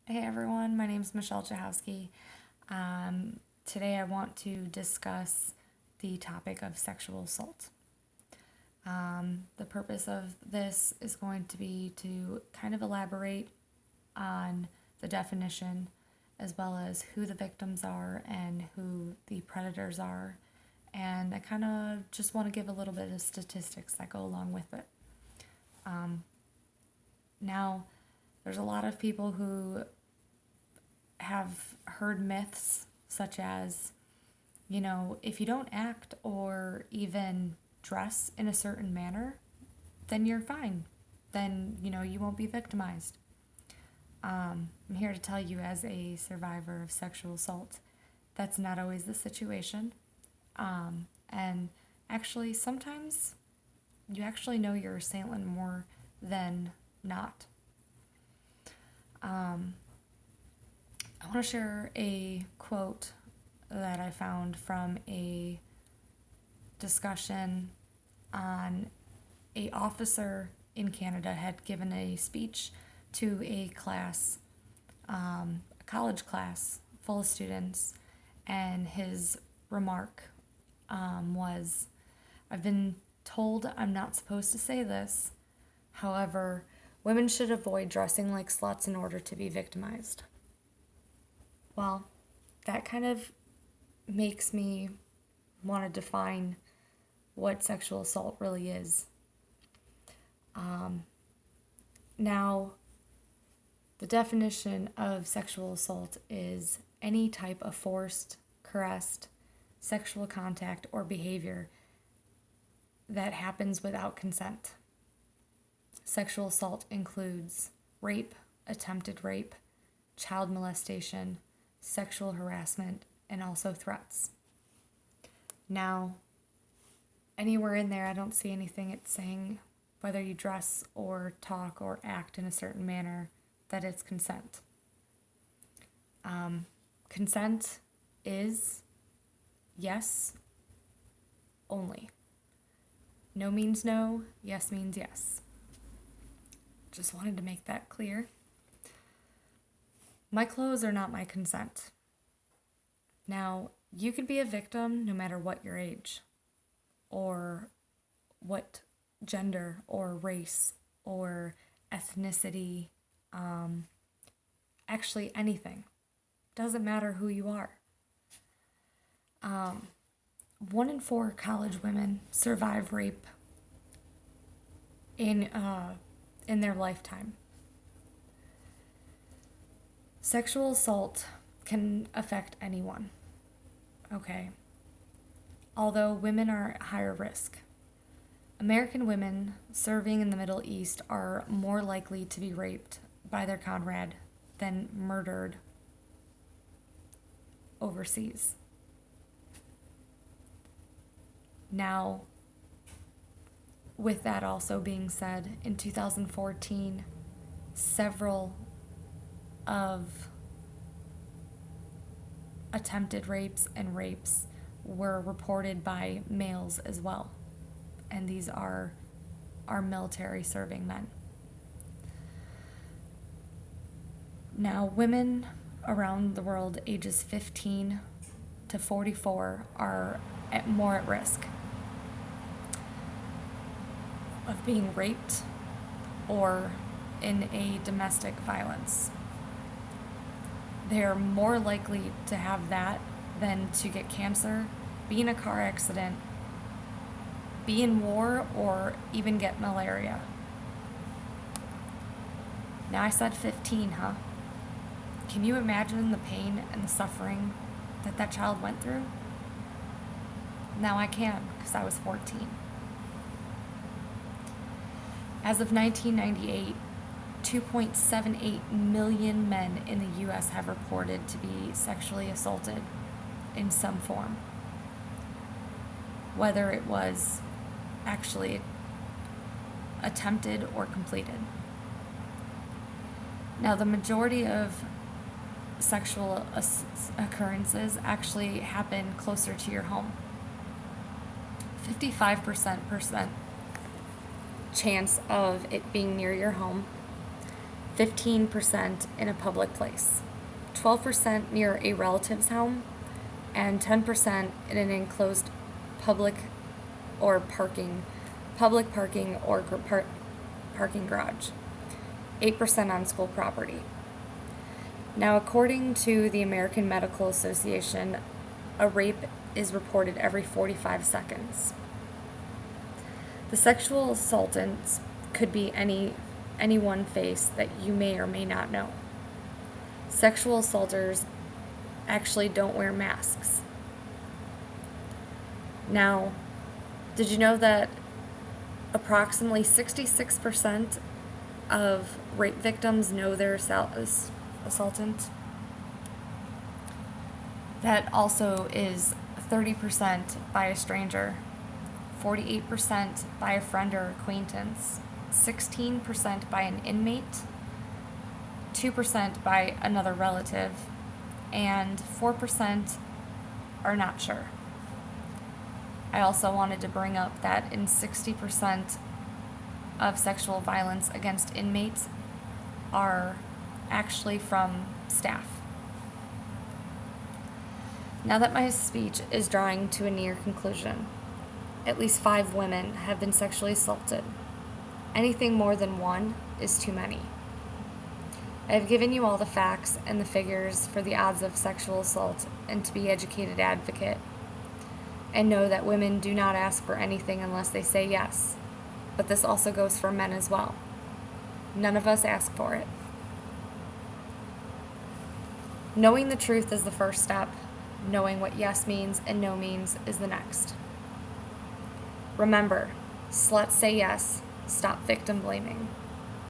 Hey everyone, my name is Michelle Chahowski. Today I want to discuss the topic of sexual assault. The purpose of this is going to be to kind of elaborate on the definition as well as who the victims are and who the predators are. And I kind of just want to give a little bit of statistics that go along with it. Now, there's a lot of people who have heard myths such as, if you don't act or even dress in a certain manner, then you're fine. Then, you won't be victimized. I'm here to tell you, as a survivor of sexual assault, that's not always the situation. And actually, sometimes you actually know your assailant more than not. I want to share a quote that I found from a discussion on a officer in Canada had given a speech to a class, a college class full of students, and his remark was, "I've been told I'm not supposed to say this. However, women should avoid dressing like sluts in order to be victimized." Well, that kind of makes me want to define what sexual assault really is. Now, the definition of sexual assault is any type of forced, caressed, sexual contact or behavior that happens without consent. Sexual assault includes rape, attempted rape, child molestation, sexual harassment, and also threats. Now, anywhere in there, I don't see anything it's saying whether you dress or talk or act in a certain manner that it's consent. Consent is yes only. No means no, yes means yes. Just wanted to make that clear. My clothes are not my consent. Now, you could be a victim no matter what your age, or what gender, or race, or ethnicity, actually anything. Doesn't matter who you are. 1 in 4 college women survive rape in their lifetime. Sexual assault can affect anyone, okay? Although women are at higher risk. American women serving in the Middle East are more likely to be raped by their comrade than murdered overseas. Now, with that also being said, in 2014, several of attempted rapes and rapes were reported by males as well. And these are our military serving men. Now, women around the world ages 15 to 44 are more at risk of being raped or in a domestic violence. They're more likely to have that than to get cancer, be in a car accident, be in war, or even get malaria. Now, I said 15, huh? Can you imagine the pain and the suffering that that child went through? Now I can, because I was 14. As of 1998, 2.78 million men in the U.S. have reported to be sexually assaulted in some form, whether it was actually attempted or completed. Now, the majority of sexual occurrences actually happen closer to your home. 55% chance of it being near your home, 15% in a public place, 12% near a relative's home, and 10% in an enclosed public parking or parking garage, 8% on school property. Now, according to the American Medical Association, a rape is reported every 45 seconds. The sexual assailants could be any one face that you may or may not know. Sexual assaulters actually don't wear masks. Now, did you know that approximately 66% of rape victims know their assaultant? That also is 30% by a stranger, 48% by a friend or acquaintance, 16% by an inmate, 2% by another relative, and 4% are not sure. I also wanted to bring up that in 60% of sexual violence against inmates are actually from staff. Now that my speech is drawing to a near conclusion, at least 5 women have been sexually assaulted. Anything more than 1 is too many. I have given you all the facts and the figures for the odds of sexual assault and to be an educated advocate. And know that women do not ask for anything unless they say yes. But this also goes for men as well. None of us ask for it. Knowing the truth is the first step. Knowing what yes means and no means is the next. Remember, sluts say yes, stop victim blaming.